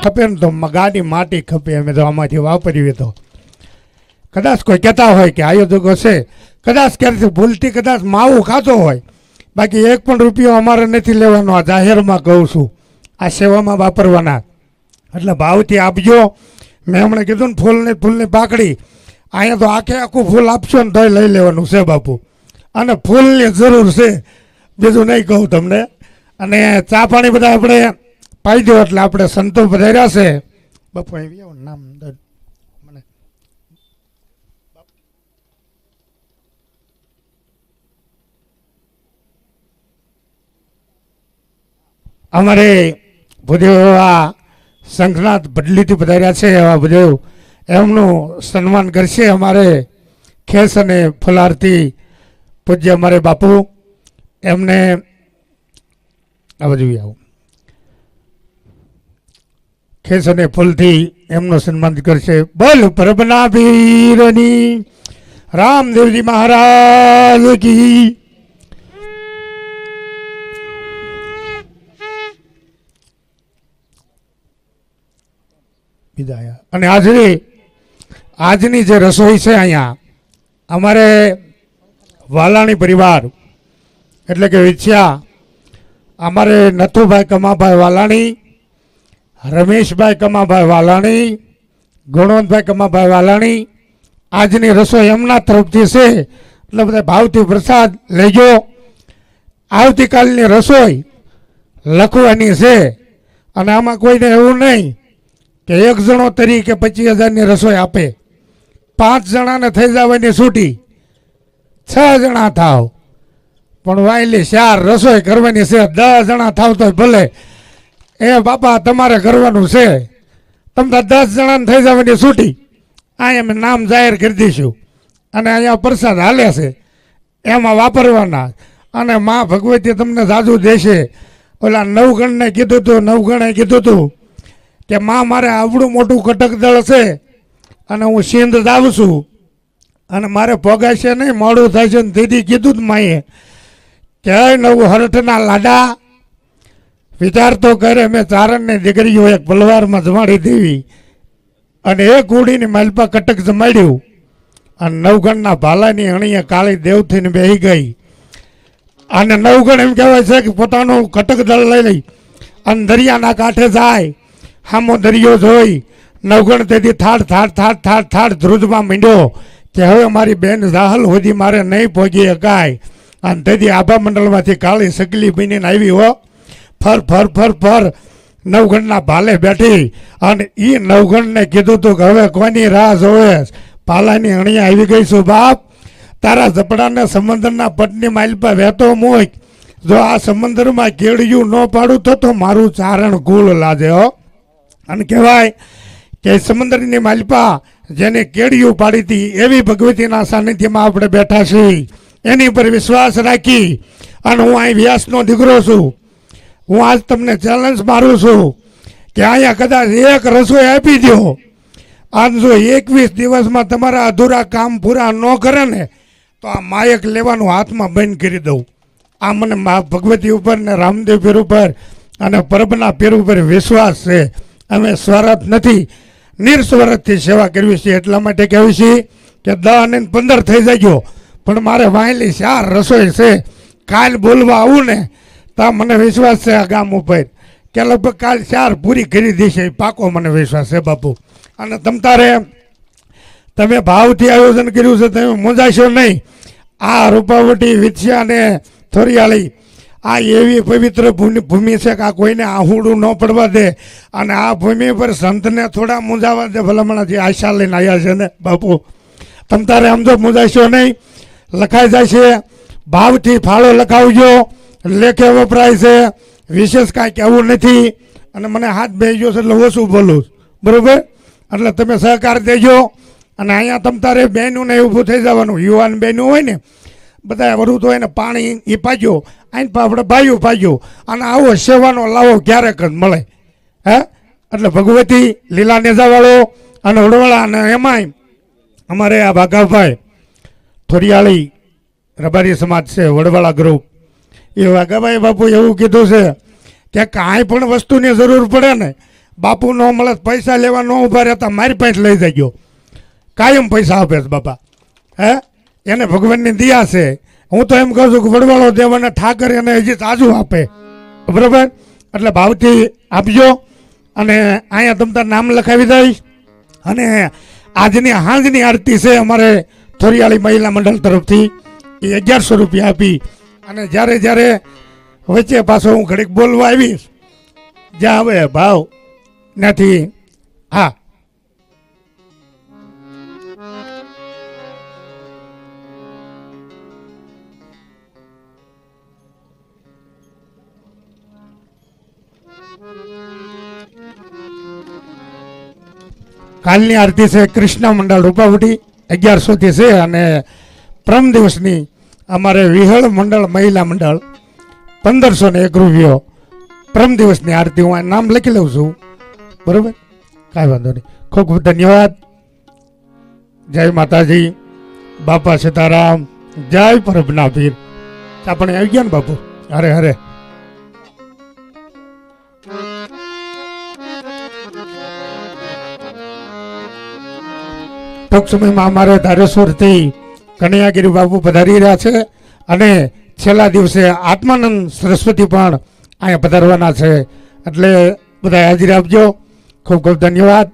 ખપે ને તો ગાડી માટી ખપે, અમે તો આમાંથી વાપરીએ તો કદાચ કોઈ કહેતા હોય કે આયોજકો છે, કદાચ ક્યારેથી ભૂલથી કદાચ માવું ખાતો હોય, બાકી એક પણ રૂપિયો અમારે નથી લેવાનો. આ જાહેરમાં કહું છું, આ સેવામાં વાપરવાના, એટલે ભાવથી આપજો. મેં હમણાં કીધું ને ફૂલની પાકડી, અહીંયા તો આખે આખું ફૂલ આપશો ને તોય લઈ લેવાનું છે બાપુ, અને ફૂલની જરૂર છે, બીજું નહીં કહું તમને. અને ચા પાણી બધા આપણે પાઈ દો એટલે આપણે સંતો વધાર્યા છે. બાપુ અહીં નામ મને અમારે ભૂદેવ એવા શંખનાથ ભડલીથી પધાર્યા છે, એવા ભૂદેવ એમનું સન્માન કરશે અમારે ખેસ અને ફુલારથી પૂજ્ય અમારે બાપુ, એમને આ બાજુ આવું ખેસ અને ફૂલથી એમનું સન્માન કરશે. બોલ પ્રભના વીરની રામદેવજી મહારાજ કી. અને આજની જે રસોઈ છે અહીંયા અમારે વાલાણી પરિવાર એટલે કે વિછ્યા, અમારે નથુભાઈ કમાભાઈ વાલાણી, રમેશભાઈ કમાભાઈ વાલાણી, ગુણવંતભાઈ કમાભાઈ વાલાણી, આજની રસોઈ એમના તરફથી છે, એટલે બધા ભાવથી પ્રસાદ લેજો. આવતીકાલની રસોઈ લખવાની છે, અને આમાં કોઈને એવું નહીં કે એક જણો તરીકે 25,000ની રસોઈ આપે, 5 જણાને થઈ જવાની છૂટી, 6 જણા થાવ પણ વાયલી 4 રસોઈ કરવાની છે. 10 જણા થાવ તો ભલે, એ બાપા તમારે કરવાનું છે, તમને 10 જણાને થઈ જવાની છૂટી. અહીંયા અમે નામ જાહેર કરી દઈશું, અને અહીંયા પ્રસાદ હાલે છે એમાં વાપરવાના. અને મા ભગવતી તમને જાજુ દેશે. ઓલા નવગણને કીધું હતું, નવગણે કીધું હતું કે માં મારે આવડું મોટું કટક દળ છે અને હું સિંધ જાઉં છું અને મારે ભોગાશે નહીં, મોડું થાય છે. દીદી કીધું જ માએ કે નવ હરઠના લાડા વિચાર તો કરે, મેં ચારણની દીકરીઓ એક પલવારમાં જમાડી દેવી, અને એક ઉડીની માલપા કટક જમાડ્યું, અને નવગણના ભાલાની અણીએ કાળી દેવ થઈને બેહી ગઈ. અને નવગણ એમ કહેવાય છે કે પોતાનું કટક દળ લઈ લઈ અને દરિયાના કાંઠે જાય. હામો દરિયો જોઈ નવગણ તેથી થાળ ધ્રુજમાં માંડ્યો કે હવે મારી બેન જાહલ સુધી મારે નહીં પહોંચી શકાય. અને તેથી આભા મંડળમાંથી કાળી સકલી બનીને આવી હો, ફર નવગણના ભાલે બેઠી. અને એ નવગણને કીધું તું કે હવે કોની રાહ જોવે, પાલાની અણીયા આવી ગઈ છું બાપ, તારા ઝપડાને સમંદરના પટની માઇલ પર વહેતો મૂક. જો આ સમંદરમાં કેળિયું ન પાડું તો મારું ચારણ કુળ લાજે હો. અને કહેવાય કે સમંદરની માલપા જેને કેળિયું પાડી હતી એવી ભગવતીના સાનિધ્યમાં આપણે બેઠા છીએ. એની પર વિશ્વાસ રાખી અને હું અહીં વ્યાસનો દીકરો છું, હું આજ તમને ચેલેન્જ મારું છું કે અહીંયા કદાચ એક રસોઈ આપી દો, આજ જો 21 દિવસમાં તમારા અધૂરા કામ પૂરા ન કરે ને તો આ માયક લેવાનું હાથમાં બંધ કરી દઉં. આ મને ભગવતી ઉપર ને રામદેવ પીર ઉપર અને પરબના પીર ઉપર વિશ્વાસ છે. અમે સ્વાર્થ નથી, નિર્સ્વાર્થથી સેવા કરવી છે. એટલા માટે કહેવી છે કે 10 અને 15 થઈ જાય, પણ મારે વાયેલી 4 રસોઈ છે. કાલ બોલવા આવું ને તો મને વિશ્વાસ છે આ ગામ ઉપર કે લગભગ કાલ 4 પૂરી કરી દેશે, પાકો મને વિશ્વાસ છે બાપુ. અને તમે ભાવથી આયોજન કર્યું છે, તમે મૂંઝાશો નહીં. આ રૂપાવટી, વિછ્યા અને થોરિયાળી આ એવી પવિત્ર ભૂમિ છે કે આ કોઈને આહુડું ન પડવા દે. અને આ ભૂમિ પર સંતને થોડા મૂંઝાવા દે. ભલામણા જે આશા લઈને આવ્યા છે ને બાપુ, તારે આમ તો મૂંઝાશો નહીં, લખાઈ જાય છે. ભાવથી ફાળો લખાવજો, લેખે વપરાય છે, વિશેષ કાંઈ કહેવું નથી. અને મને હાથ બેસી ગયો છે એટલે ઓછું બોલું, બરાબર? એટલે તમે સહકાર દેજો. અને અહીંયા તારે બહેનું ને ઊભું થઈ જવાનું, યુવાન બહેનું હોય ને બધા વરું તો એને પાણી એ પાજો, અહીં આપણે ભાઈઓ પાજો. અને આવો સેવાનો લાવો ક્યારેક જ મળે હે. એટલે ભગવતી લીલા નેજાવાળો અને વડવાળા, અને એમાંય અમારે આ ભાગાભાઈ થોરિયાળી રબારી સમાજ છે, વડવાળા ગ્રુપ, એ વાઘાભાઈ બાપુ એવું કીધું છે કે કાંઈ પણ વસ્તુની જરૂર પડે ને બાપુ ન મળે પૈસા લેવા ન ઊભા રહેતા મારી પાસે લઈ જજો, કાયમ પૈસા આપે છે બાપા. હે એને ભગવાનની દયા છે. હું તો એમ કહું છું કે વડવાળો દેવ અને ઠાકર એને હજી તાજું આપે, બરાબર. એટલે ભાવથી આપજો અને અહીંયા તમ તાર નામ લખાવી દઈશ. અને આજની સાંજની આરતી છે અમારે થોરિયાળી મહિલા મંડળ તરફથી, એ 1100 રૂપિયા આપી. અને જ્યારે જ્યારે વચ્ચે પાછો હું ઘડીક બોલવા આવીશ, જ્યાં હવે ભાવ નથી. હા, કાલની આરતી છે કૃષ્ણ મંડળ રૂપાવટી 1100 થી છે. અને પ્રમ દિવસની અમારે વિહળ મંડળ મહિલા મંડળ 1501 રૂપિયો પ્રમ દિવસની આરતી. હું આ નામ લખી લઉં છું, બરોબર, કાંઈ વાંધો નહીં. ખૂબ ખૂબ ધન્યવાદ. જય માતાજી, બાપા સીતારામ, જય પરબના પીર. આપણે આવી ગયા ને બાપુ, હરે હરે. ટૂંક સમયમાં અમારે ધારેશ્વરથી કનૈયાગીરી બાપુ પધારી રહ્યા છે. અને છેલ્લા દિવસે આત્માનંદ સરસ્વતી પણ અહીંયા પધારવાના છે. એટલે બધા હાજરી આપજો. ખૂબ ખૂબ ધન્યવાદ.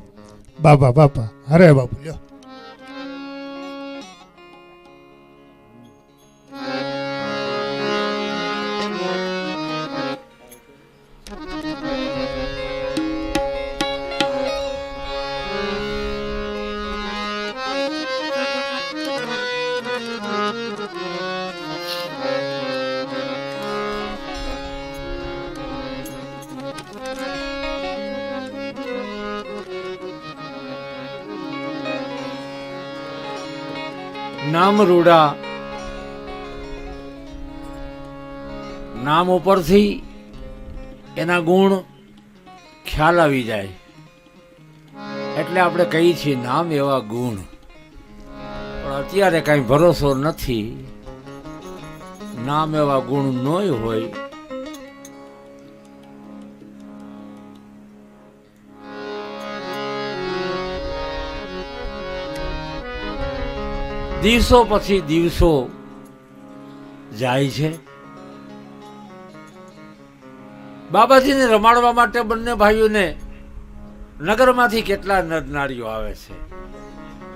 બાપા બાપા, હરે બાપુ. લ્યો નામ રૂડા, નામ ઉપરથી એના ગુણ ખ્યાલ આવી જાય. એટલે આપણે કહીએ છીએ નામ એવા ગુણ. પણ અત્યારે કાંઈ ભરોસો નથી. નામ એવા ગુણ ન હોય દિવસો પછી દિવસો જાય છે. બાબાજીને રમાડવા માટે બંને ભાઈઓને નગરમાંથી કેટલા નરનારીઓ આવે છે.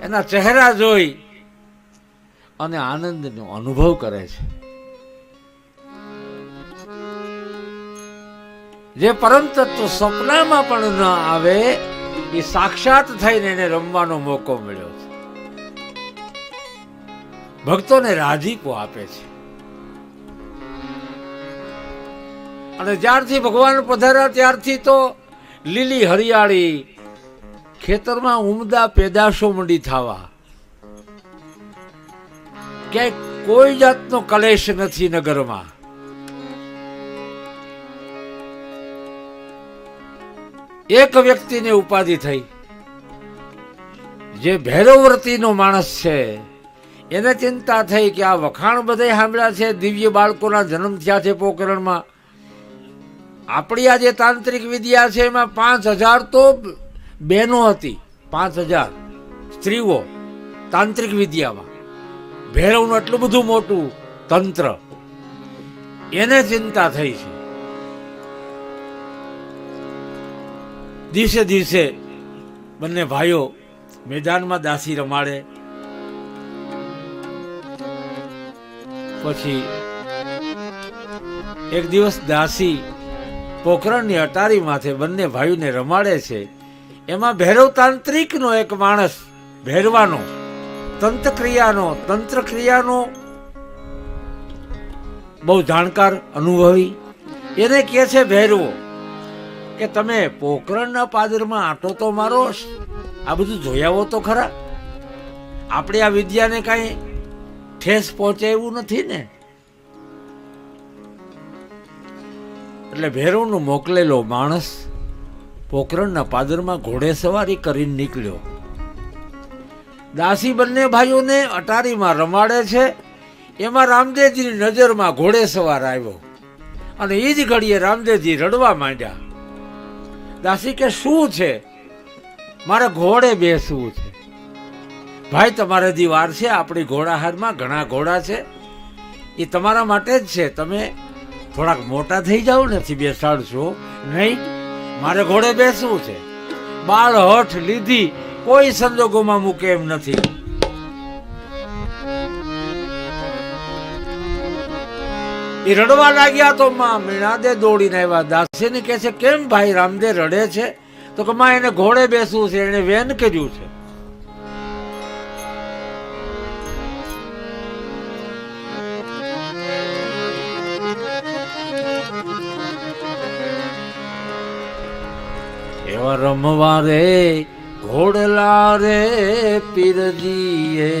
એના ચહેરા જોઈ અને આનંદનો અનુભવ કરે છે. જે પરમ તત્વ સપનામાં પણ ન આવે એ સાક્ષાત થઈને એને રમવાનો મોકો મળ્યો છે. ભક્તોને રાજીપો આપે છે. અને જ્યારથી ભગવાન પધાર્યા ત્યારથી તો લીલી હરિયાળી, ખેતરમાં ઉમદા પેદાશો મંડી થવા. ક્યાંય કોઈ જાતનો કલેશ નથી નગરમાં. એક વ્યક્તિને ઉપાધિ થઈ, જે ભૈરવવ્રતીનો માણસ છે. એને ચિંતા થઈ કે આ વખાણ બધા સાંભળ્યા છે, દિવ્ય બાળકોના જન્મ થયા છે પોકરણમાં. આપણી આ જે તાંત્રિક વિદ્યા છે એમાં 5000 તો બહેનો હતી. 5000 સ્ત્રીઓ તાંત્રિક વિદ્યામાં. ભૈરવનું એટલું બધું મોટું તંત્ર. એને ચિંતા થઈ છે. દિવસે દિવસે બંને ભાઈઓ મેદાનમાં દાસી રમાડે. પછી એક દિવસ દાસી પોખરણની અટારી માથે બંને ભાઈઓને રમાડે છે. એમાં ભૈરવ તાંત્રિકનો એક માણસ, ભૈરવાનો, તંત્રક્રિયાનો બહુ જાણકાર, અનુભવી, એને કહે છે ભૈરવો કે તમે પોખરણના પાદરમાં આંટો તો મારો, આ બધું જોઈ આવો તો ખરા. આપણે આ વિદ્યાને કાંઈ ઠેસ પહોંચે એવું નથી ને. એટલે ભૈરવનો મોકલેલો માણસ પોખરણના પાદરમાં ઘોડે સવારી કરીને નીકળ્યો. દાસી બંને ભાઈઓને અટારીમાં રમાડે છે. એમાં રામદેવજીની નજરમાં ઘોડે સવાર આવ્યો અને એ જ ઘડીએ રામદેવજી રડવા માંડ્યા. દાસી કે શું છે? મારે ઘોડે બેસવું છે. ભાઈ તમારે હજી વાર છે, આપણી ઘોડાહારમાં ઘણા ઘોડા છે, એ તમારા માટે જ છે. તમે થોડાક મોટા થઈ જાઓ ને પછી બેસાડશો નહીં. મારે ઘોડે બેસવું છે. બાળ હઠ લીધી, કોઈ સંજોગોમાં મૂકે એમ નથી. એ રડવા લાગ્યા તો માં મીણાદે દોડીને આવ્યા. દાસીને કહે છે કેમ ભાઈ રામદે રડે છે? તો કે માં એને ઘોડે બેસવું છે, એને વેન કર્યું છે. એવા રમવા રે ઘોડલા રે પીરજીએ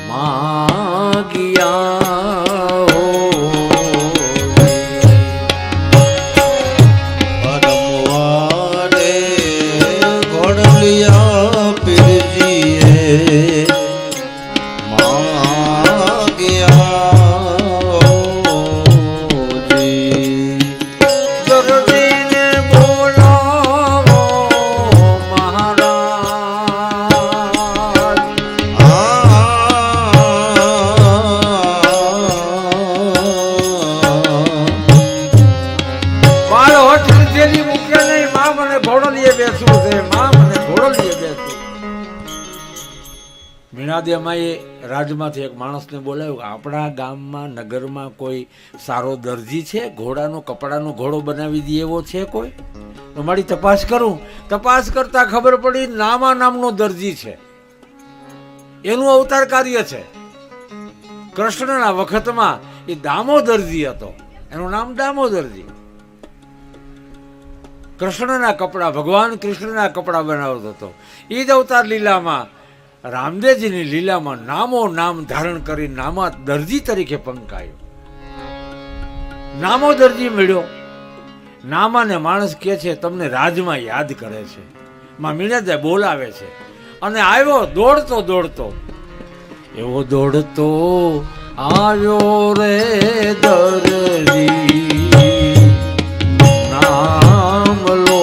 માગિયા હો. રમવા રે ઘોડલિયા પીરજીએ મીણાદેમાએ રાજમાંથી એક માણસને બોલાવ્યો. આપણા ગામમાં નગરમાં કોઈ સારો દરજી છે? ઘોડાનો કપડાનો ઘોડો બનાવી દે એવો છે કોઈ? તો મારી તપાસ કરું. તપાસ કરતા ખબર પડી નામા નામનો દરજી છે, એનું અવતાર કાર્ય છે. કૃષ્ણના વખતમાં એ દામોદરજી હતો, એનું નામ દામોદરજી. કૃષ્ણના કપડા, ભગવાન કૃષ્ણના કપડા બનાવતો હતો. એ જ અવતાર લીલામાં રામદેવજીની લીલામાં નામો નામ ધારણ કરી નામા દરજી તરીકે પંકાયો. નામો દરજી મળ્યો. નામાને માણસ કહે છે તમને રાજમાં યાદ કરે છે. માં મીણાદે બોલાવે છે અને આવ્યો દોડતો દોડતો. એવો દોડતો આવ્યો રે દરજી નામ લો.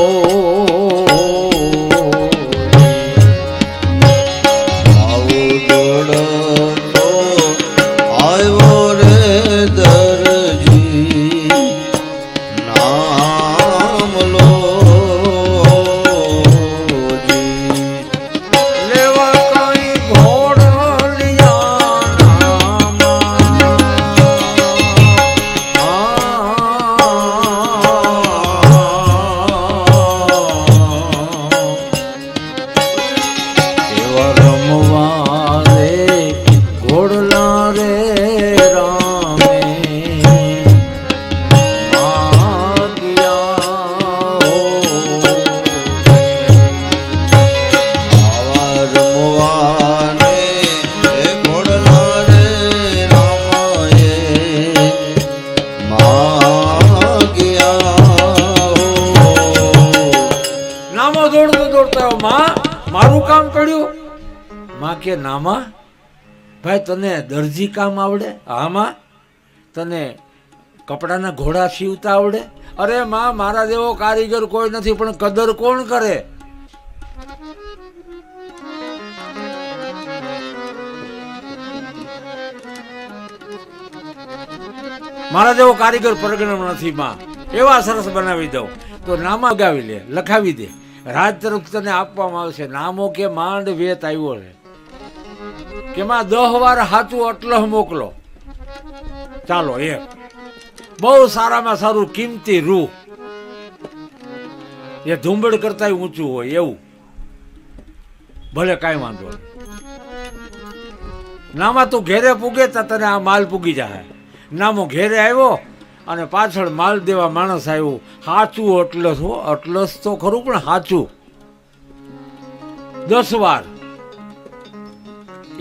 કે નામા ભાઈ તને દરજી કામ આવડે? હામાં. તને કપડાના ઘોડા સીવતા આવડે? અરે માં મારા જેવો કારીગર કોઈ નથી, પણ કદર કોણ કરે? મારા જેવો કારીગર પરગણમ નથી માં, એવા સરસ બનાવી દઉં. તો નામા ગાવી લે, લખાવી દે, રાજ તરફ તને આપવામાં આવશે. નામો કે માંડ વેત આવ્યો છે કે માં 10 વાર હાચું અટલહ મોકલો. ચાલો એક બહુ સારામાં સારું કિંમતી રૂ, એ ધુંબળ કરતા ઊંચું હોય એવું, ભલે કાંઈ વાંધો નહીં. નામા તું ઘેરે પૂગે તો તને આ માલ પૂગી જાય. નામો ઘેરે આવ્યો અને પાછળ માલ દેવા માણસ આવ્યું. હાચું અટલસ હો, અટલસ તો ખરું પણ હાચું. 10 વાર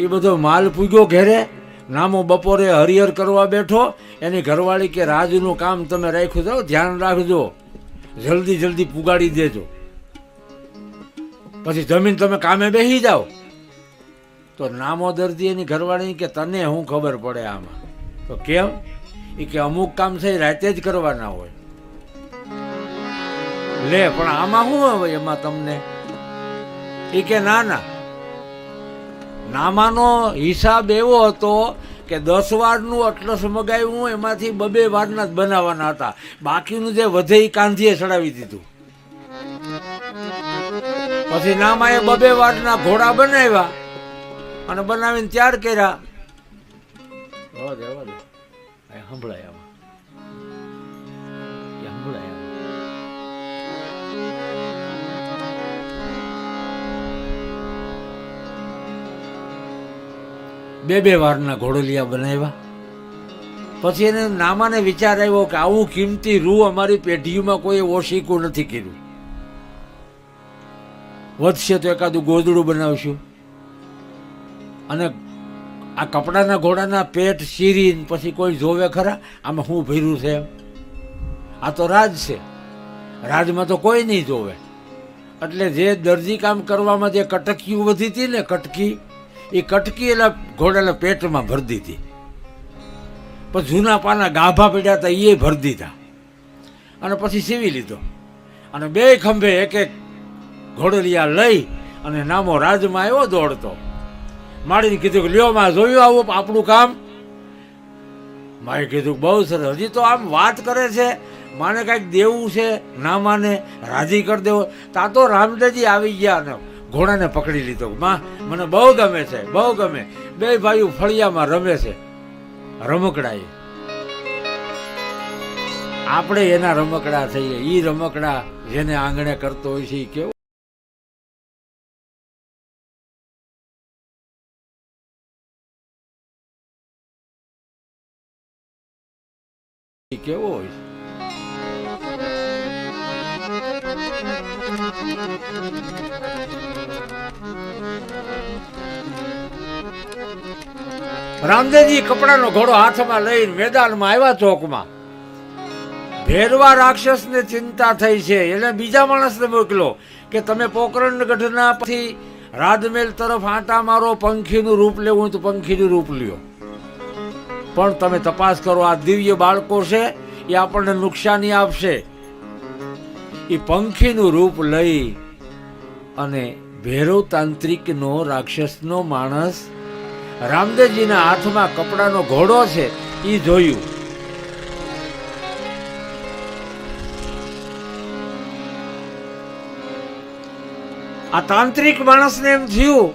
એ બધો માલ પૂગ્યો ઘેરે. નામો બપોરે હરિહર કરવા બેઠો. એની ઘરવાળી કે રાજનું કામ તમે રાખ્યું જાઓ, ધ્યાન રાખજો, જલ્દી જલ્દી પુગાડી દેજો, પછી જમીન તમે કામે બેસી જાઓ. તો નામો દરજી એની ઘરવાળી કે તને શું ખબર પડે આમાં? તો કેમ? એ કે અમુક કામ છે રાતે જ કરવાના હોય. લે પણ આમાં શું હવે એમાં તમને એ કે ના ના, નામાનો હિસાબ એવો હતો કે 10 વારનું અટલસ મગાવ્યું, એમાંથી 2 વારના જ બનાવવાના હતા, બાકીનું જે વધે એ કાંધીએ ચડાવી દીધું. પછી નામાએ 2 વારના ઘોડા બનાવ્યા અને બનાવીને તૈયાર કર્યા. સંભળાય આમાં, સંભળાય આમાં. બે વારના ઘોડલિયા બનાવ્યા. પછી એને નામાને વિચાર આવ્યો કે આવું કિંમતી રૂ અમારી પેઢીમાં કોઈ ઓશીકું નથી કર્યું. વધશે તો એકાદું ગોદડું બનાવશું. અને આ કપડાના ઘોડાના પેટ ચીરીને પછી કોઈ જોવે ખરા આમાં શું ભર્યું છે એમ? આ તો રાજ છે, રાજમાં તો કોઈ નહીં જોવે. એટલે જે દરજી કામ કરવામાં જે કટકીઓ વધી હતી ને, કટકી, એ કટકી એના ઘોડાના પેટમાં ભરી દીધી. પછી જૂના પાના ગાભા પડ્યા હતા એ ભરી દીધા અને પછી સીવી લીધો. અને 2 ખંભે એક એક ઘોડલિયા લઈ અને નામો રાજમાં આવ્યો દોડતો. માડીને કીધું કે લ્યો માં જોયું આવું આપણું કામ? માએ કીધું બહુ સરસ. હજી તો આમ વાત કરે છે, માને કાંઈક દેવું છે, નામાને રાજી કરી દેવો. તા તો રામદેવજી આવી ગયા ને ઘોડાને પકડી લીધો. માં મને બહુ ગમે છે, બહુ ગમે. 2 ભાઈઓ ફળિયામાં રમે છે રમકડા. આપણે એના રમકડા થઈએ. ઈ રમકડા જેને આંગણે કરતો હોય છે એ કેવો કેવો હોય છે. રામદેવજી કપડાનો ઘોડો હાથમાં લઈને મેદાનમાં આવ્યા. ચોકમાં ભેરવા રાક્ષસને ચિંતા થઈ છે. એને બીજા માણસને મોકલો કે તમે પોકરણગઢના પછી રાજમહેલ તરફ આંટા મારો, પંખીનું રૂપ લેવું હોય તો પંખીનું રૂપ લ્યો, પણ તમે તપાસ કરો આ દિવ્ય બાળકો છે એ આપણને નુકસાની આપશે. એ પંખીનું રૂપ લઈ અને ભૈરવ તાંત્રિકનો રાક્ષસનો માણસ રામદેવજીના હાથમાં કપડાનો ઘોડો છે એ જોયું. આ તાંત્રિક માણસને એમ થયું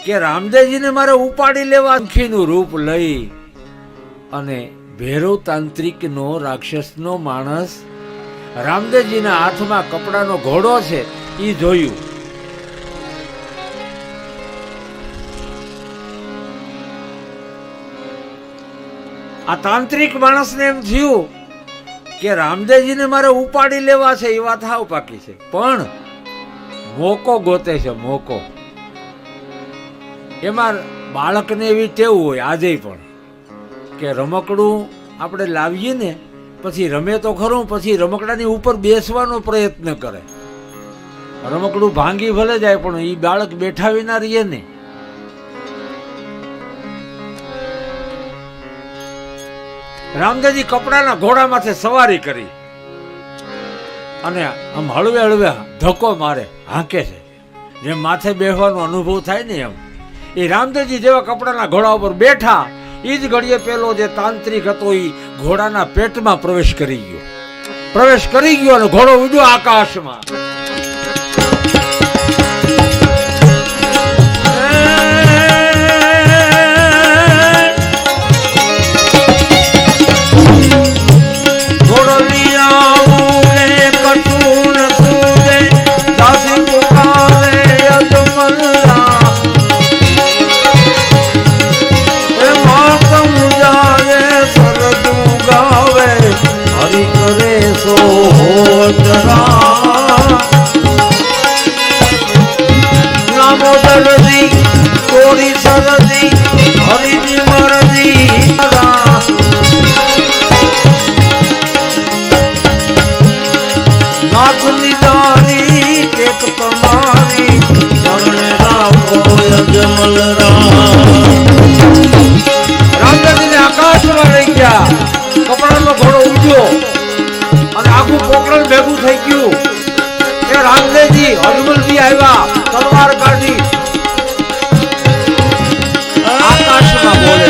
કે રામદેવજીને મારે ઉપાડી લેવા. પંખીનું રૂપ લઈ અને ભૈરવ તાંત્રિકનો રાક્ષસનો માણસ રામદેવજીના હાથમાં કપડાનો ઘોડો છે એ જોયું. આ તાંત્રિક માણસને એમ થયું કે રામદેવજીને મારે ઉપાડી લેવા છે. એ વાત હાવ પાકી છે, પણ મોકો ગોતે છે. મોકો એમાં બાળકને એવી ટેવ હોય આજે પણ કે રમકડું આપણે લાવીએ ને પછી રમે તો ખરું, પછી રમકડાની ઉપર બેસવાનો પ્રયત્ન કરે. રમકડું ભાંગી ભલે જાય પણ એ બાળક બેઠા વિના રહીએ ને. રામદેવજી કપડાના ઘોડામાંથી સવારી કરી અને આમ હળવે હળવે ધક્કો મારે, હાંકે છે, જેમ માથે બેસવાનો અનુભવ થાય ને એમ. એ રામદેવજી જેવા કપડાના ઘોડા ઉપર બેઠા એ જ ઘડીએ પેલો જે તાંત્રિક હતો એ ઘોડાના પેટમાં પ્રવેશ કરી ગયો અને ઘોડો ઉડ્યો આકાશમાં. રામદેવજીને આકાશમાં લઈ ગયા. કપડાનો ઘોડો ઉડ્યો અને આખું પોકરણ ભેગું થઈ ગયું. કે રામદેવજી અજમલજી આવ્યા તલવાર કાઢી આકાશમાં બોલે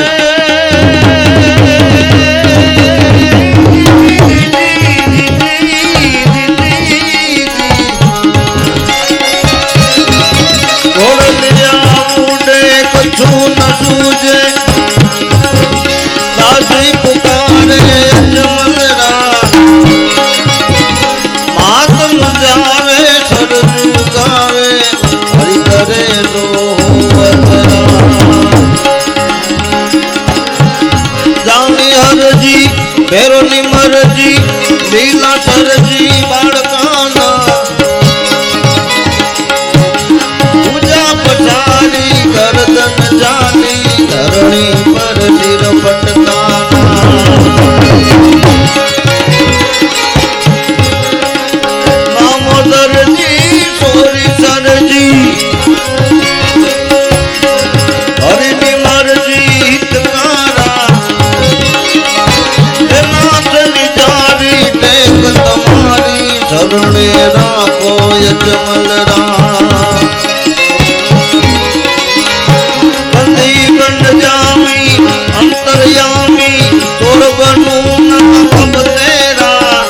કછું ન સૂજે દાસી પુકારે અજમલરા માતમ જાવે સરજુ ગાવે હરિ કરે લો જાણી હરજી ભેરોની મરજી લીલા સરજી બાળકાના પૂજા પછાડી ગરદન જાની ધરણી પર શિર પટકાના નામોદરજી સોરી સરજી હરિની મરજી હિતકારા હે નાથની જારી ટેક તમારી શરણે રાખો યજમલરા અંતરયામી તોરબનું નામ તેરા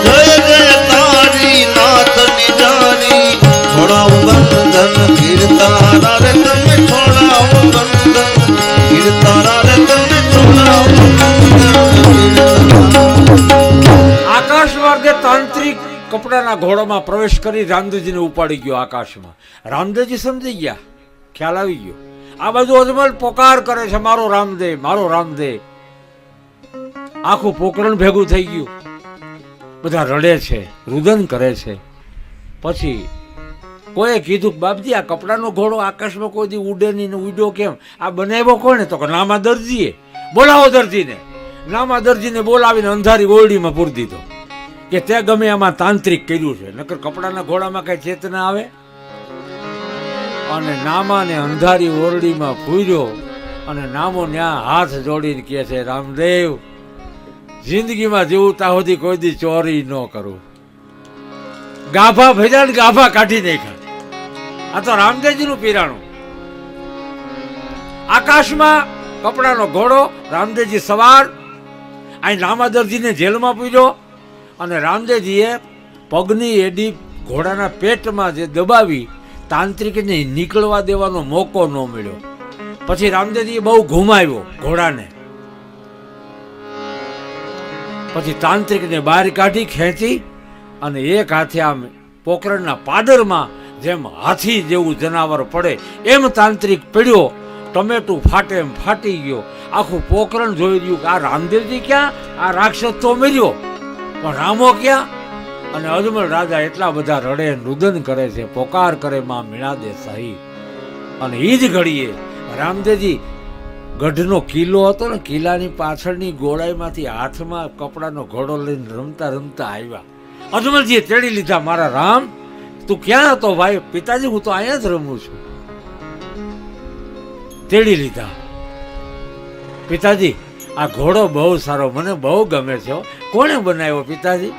જય જય તારી નાથની જાની છોડાવ બંધન કીર્તારા રે તમે છોડાવ બંધન કીર્તારા રે તમે છોડાવ આકાશ માર્ગે તાંત્રિક કપડાના ઘોડામાં પ્રવેશ કરી રામદેવજીને ઉપાડી ગયો આકાશમાં. રામદેવજી સમજી ગયા, ખ્યાલ આવી ગયો. આ બધું અજમલ પોકાર કરે છે, મારો રામદેવ, મારો રામદેવ. આખું પોકરણ ભેગું થઈ ગયું, બધા રડે છે, રુદન કરે છે. પછી કોઈએ કીધું કે બાપજી આ કપડાનો ઘોડો આકાશમાં કોઈ દી ઉડે નહીં ને ઉડ્યો કેમ? આ બનાવ્યો કોણે? તો કે નામા દરજીએ. બોલાવો દરજીને. નામા દરજીને બોલાવીને અંધારી ઓરડીમાં પૂરી દીધો કે તે ગમે આમાં તાંત્રિક કર્યું છે, નકર કપડાના ઘોડામાં કઈ ચેતના આવે? અને નામાને અંધારી ઓરડીમાં પૂર્યો અને નામો ન્યા હાથ જોડીને કહે છે, રામદેવ જિંદગીમાં જીવું ત્યાં સુધી કોઈ દી ચોરી ન કરું. ગાભા ભેજા ને ગાભા કાઢી નાખ્યા. આ તો રામદેવજીનું પીરાણું. આકાશમાં કપડાનો ઘોડો, રામદેવજી સવાર. અહીં નામાદરજીને જેલમાં પૂર્યો અને રામદેવજીએ પગની એડી ઘોડાના પેટમાં જે દબાવી તાંત્રિકને નીકળવા દેવાનો મોકો ન મળ્યો. પછી રામદેવજીએ બહુ ઘુમાવ્યો ઘોડાને. પછી તાંત્રિકને બહાર કાઢી ખેંચી અને એક હાથે આમ પોકરણના પાદરમાં જેમ હાથી જેવું જનાવર પડે એમ તાંત્રિક પડ્યો. ટમેટું ફાટે એમ ફાટી ગયો. આખું પોકરણ જોઈ રહ્યું કે આ રામદેવજી ક્યાં? આ રાક્ષસ તો મર્યો, પણ રામો ક્યાં? અને અજમલ રાજા એટલા બધા રડે, રુદન કરે છે, પોકાર કરે માં મીણા દે સહી. અને એ જ ઘડીએ રામદેવજી ગઢનો કિલ્લો હતો ને, કિલ્લાની પાછળની ગોળાઈમાંથી હાથમાં કપડાનો ઘોડો લઈને રમતા રમતા આવ્યા. અજમલજીએ તેડી લીધા, મારા રામ તું ક્યાં હતો ભાઈ? પિતાજી હું તો અહીંયા જ રમું છું. તેડી લીધા. પિતાજી આ ઘોડો બહુ સારો, મને બહુ ગમે છે. કોણે બનાવ્યો પિતાજી?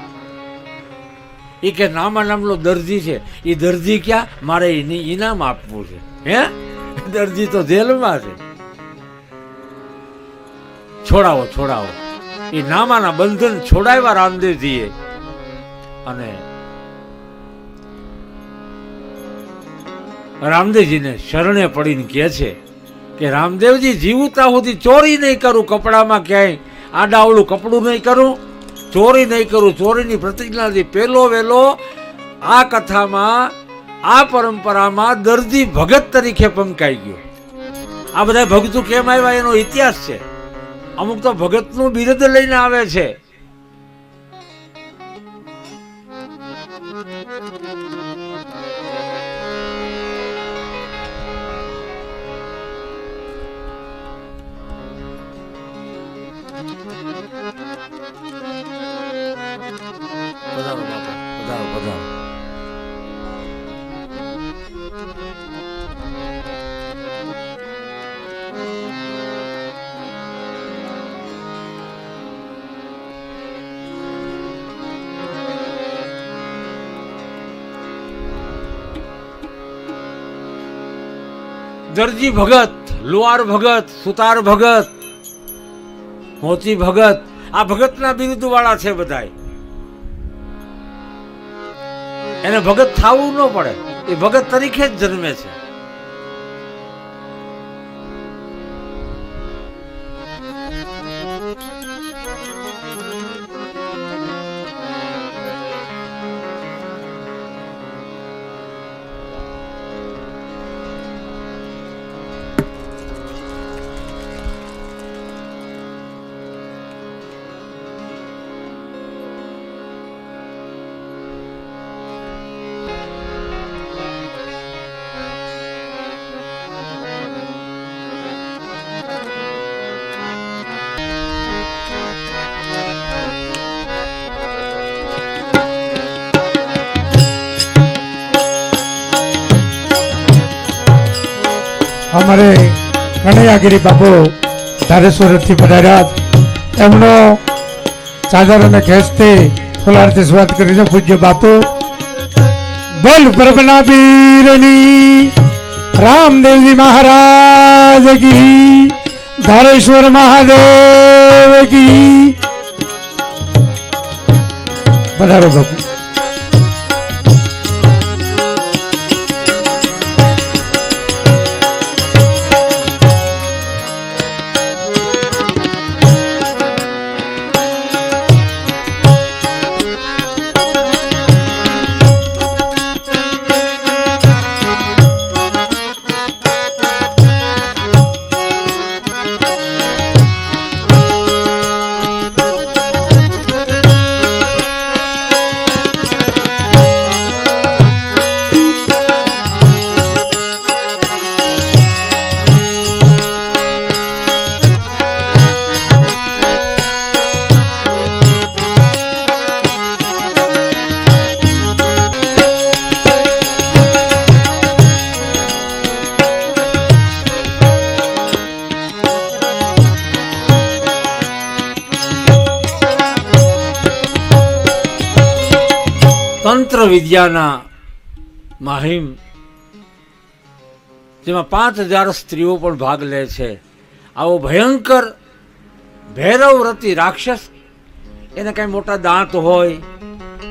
એ કે નામા નામનો દરજી છે. એ દરજી ક્યાં? મારે એની ઇનામ આપવું છે. હે દરજી તો જેલમાં છે. છોડાવો છોડાવો. એ નામાના બંધન છોડાવ્યા રામદેવજીએ. અને રામદેવજીને શરણે પડીને કહે છે કે રામદેવજી જીવતા સુધી ચોરી નહીં કરું, કપડામાં ક્યાંય આડાવડું કપડું નહીં કરું, ચોરી નહીં કરું. ચોરીની પ્રતિજ્ઞાથી પહેલો વહેલો આ કથામાં, આ પરંપરામાં દરજી ભગત તરીકે પંકાઈ ગયો. આ બધા ભગતું કેમ આવ્યા એનો ઇતિહાસ છે. અમુક તો ભગતનું બિરુદ લઈને આવે છે. પધારો બાપા, પધારો પધારો. દરજી ભગત, લુહાર ભગત, સુતાર ભગત, મોચી ભગત, આ ભગતના બિરુદ વાળા છે બધાય. એને ભગત થવું ન પડે, એ ભગત તરીકે જ જન્મે છે. અમારે કનૈયાગીરી બાપુ ધારેશ્વરથી પધાર્યા. એમનો ચાદર અને ખેંચથી ફુલારથી સ્વાગત કરી છે પૂજ્ય બાપુ. બોલ પ્રભના પીરની રામદેવજી મહારાજ કી, ધારેશ્વર મહાદેવ કી. પધારો બાપુ. તંત્ર વિદ્યાના માહિમ, જેમાં 5000 સ્ત્રીઓ પણ ભાગ લે છે. આવો ભયંકર ભૈરવવ્રતી રાક્ષસ, એને કઈ મોટા દાંત હોય,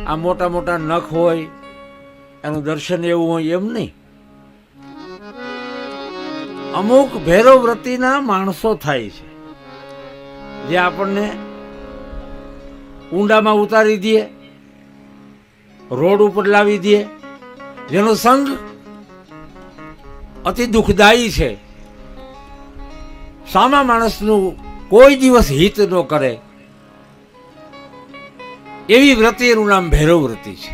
આ મોટા મોટા નખ હોય, એનું દર્શન એવું હોય એમ નહીં. અમુક ભૈરવવ્રતીના માણસો થાય છે જે આપણને ઊંડામાં ઉતારી દે, રોડ ઉપર લાવી દે, જેનો સંગ અતિ દુઃખદાયી છે. સામા માણસનું કોઈ દિવસ હિત ન કરે એવી વ્રતિનું નામ ભૈરવવ્રતી છે.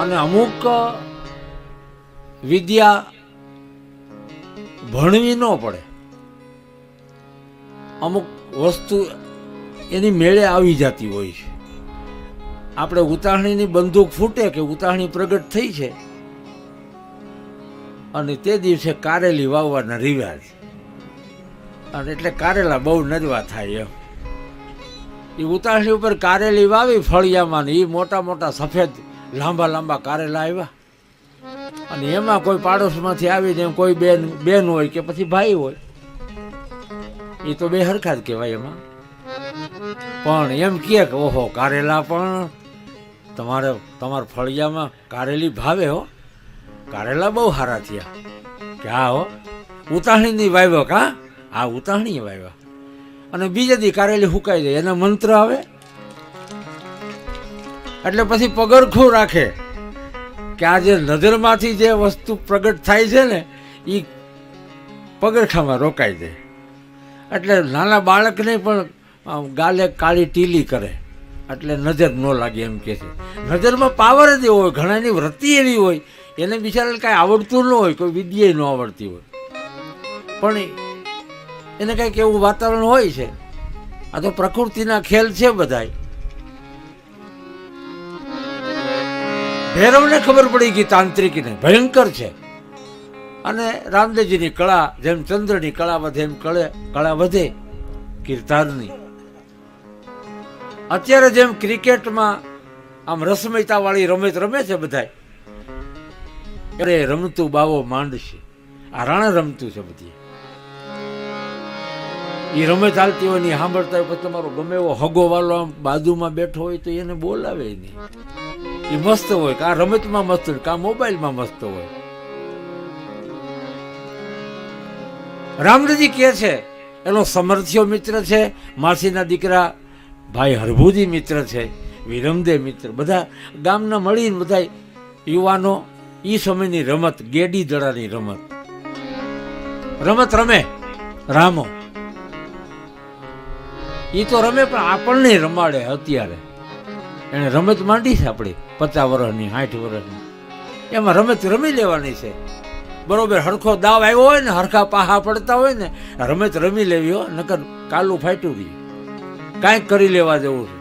અને અમુક વિદ્યા ભણવી ન પડે, અમુક વસ્તુ એની મેળે આવી જતી હોય છે. આપણે ઉતાહણીની બંદૂક ફૂટે કે ઉતાહણી પ્રગટ થઈ છે અને તે દિવસે કારેલી વાવવાના રિવાજ, અને એટલે કારેલા બહુ નજવા થાય એમ. એ ઉતાહણી ઉપર કારેલી વાવી ફળિયામાં, ને એ મોટા મોટા સફેદ લાંબા લાંબા કારેલા આવ્યા, અને એમાં કોઈ પાડોશમાંથી આવીને એમ કોઈ બેન હોય કે પછી ભાઈ હોય, એ તો બે હરખા જ કહેવાય એમાં. પણ એમ કહે કે ઓહો કારેલા પણ તમારા ફળિયામાં કારેલી ભાવે હો, કારેલા બહુ સારા થયા. કે હા હો, ઉતાહણીની વાવ્યો કા, આ ઉતાહણી વાવ્યા. અને બીજે દી કારેલી હુકાઈ જાય, એના મંત્ર આવે એટલે પછી પગરખું રાખે કે આ જે નજરમાંથી જે વસ્તુ પ્રગટ થાય છે ને એ પગરખામાં રોકાઈ જાય. એટલે નાના બાળકને પણ ગાલે કાળી ટીલી કરે એટલે નજર ન લાગે એમ કે છે. નજરમાં પાવર જ એવો હોય, ઘણાની વૃત્તિ એવી હોય, એને બિચારાને કાંઈ આવડતું ન હોય, કોઈ વિદ્યા ન આવડતી હોય, પણ એને કંઈક એવું વાતાવરણ હોય છે. આ તો પ્રકૃતિના ખેલ છે બધાય. ભૈરવને ખબર પડી ગઈ તાંત્રિકને ભયંકર છે, અને રામદેવજીની કળા જેમ ચંદ્રની કળા વધે એમ કળા વધે કીર્તારની. અત્યારે જેમ ક્રિકેટમાં આમ રસમયતા વાળી રમત રમે છે બધાય, અરે રમતું બાવો માંડશે. આ રાણા રમતું છે બધી. એ રમત ચાલતી હોય ને સાંભળતા હોય પછી તમારો ગમે એવો હગો વાલો આમ બાજુમાં બેઠો હોય તો એને બોલાવે નહીં. એ મસ્ત હોય, કાં રમતમાં મસ્ત હોય, કાં મોબાઈલમાં મસ્ત હોય. રામજી કે છે એનો સમર્થ્યો મિત્ર છે, માસીના દીકરા ભાઈ હરભુજી મિત્ર છે, વિરમદે મિત્ર, બધા ગામના મળીને બધા યુવાનો એ સમયની રમત, ગેડી દડાની રમત રમે રામો. એ તો રમે પણ આપણને રમાડે. અત્યારે એને રમત માંડી છે આપણી 50 વર્ષની 60 વર્ષની, એમાં રમત રમી લેવાની છે. બરોબર હરખો દાવ આવ્યો હોય ને, હરખા પાહા પડતા હોય ને, રમત રમી લેવી હો, નકર કાલું ફાટ્યું રહ્યું. કાંઈક કરી લેવા જેવું છે.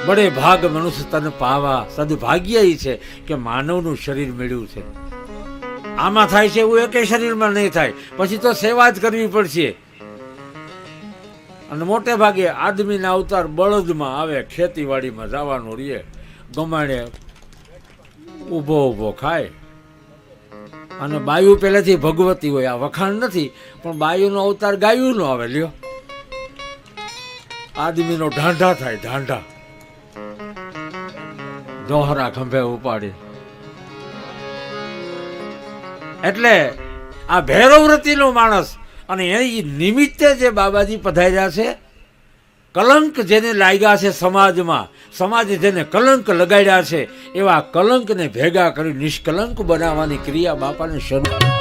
બડે ભાગ મનુષ્ય તન પાવા, સદભાગ્ય ઈ છે કે માનવનું શરીર મળ્યું છે. આમાં થાય છે એવું એકે શરીરમાં નહીં થાય. પછી તો સેવા જ કરવી પડશે. અને મોટે ભાગે આદમીના અવતાર બળદમાં આવે, ખેતીવાડીમાં જવાનું રહીએ, ગમાડે ઊભો ઊભો ખાય. અને બાયુ પહેલેથી ભગવતી હોય. આ વખાણ નથી, પણ બાયુનો અવતાર ગાયુંનો આવે. લ્યો, આદમીનો ઢાંઢા થાય, ઢાંઢા દોહરા ખંભે ઉપાડી. એટલે આ ભૈરવવ્રતિનો માણસ, અને એ નિમિત્તે જે બાબાજી પધાર્યા છે, કલંક જેને લાગ્યા છે સમાજમાં, સમાજે જેને કલંક લગાડ્યા છે, એવા કલંકને ભેગા કરી નિષ્કલંક બનાવવાની ક્રિયા બાપાને શરૂ